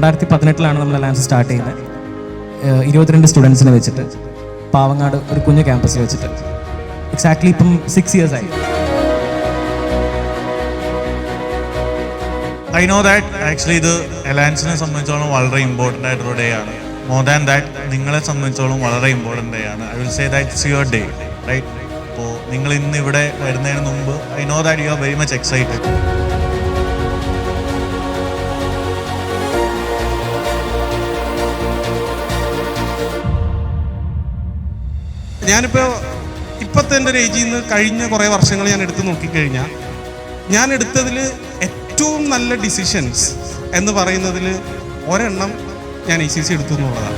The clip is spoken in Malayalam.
2018 നമ്മൾ അലയൻസ് സ്റ്റാർട്ട് ചെയ്യുന്നത്. 22 സ്റ്റുഡൻസിനെ വെച്ചിട്ട് പാവങ്ങാട് ഒരു കുഞ്ഞു ക്യാമ്പസിൽ വെച്ചിട്ട്. എക്സാക്ട്ലി ഇപ്പം 6 years ആയി. ഐ നോ ദാറ്റ് ആക്ച്വലി ഇത് അലയൻസിനെ സംബന്ധിച്ചോളം വളരെ ഇമ്പോർട്ടൻ്റ് ആയിട്ടൊരു ഡേ ആണ്. മോർ ദാൻ ദാറ്റ് നിങ്ങളെ സംബന്ധിച്ചോളം വളരെ ഇമ്പോർട്ടൻ്റ് ഡേ ആണ്. I will say that it's your day, right? അപ്പോൾ നിങ്ങൾ ഇന്ന് ഇവിടെ വരുന്നതിന് മുമ്പ് I know that you are very much excited. ഞാനിപ്പോൾ ഇപ്പോഴത്തെ എൻ്റെ ഒരു ഏജിൽ നിന്ന് കഴിഞ്ഞ കുറേ വർഷങ്ങൾ ഞാൻ എടുത്ത് നോക്കിക്കഴിഞ്ഞാൽ ഞാൻ എടുത്തതിൽ ഏറ്റവും നല്ല ഡിസിഷൻസ് എന്ന് പറയുന്നതിൽ ഒരെണ്ണം ഞാൻ ICC എടുത്തു എന്നുള്ളതാണ്.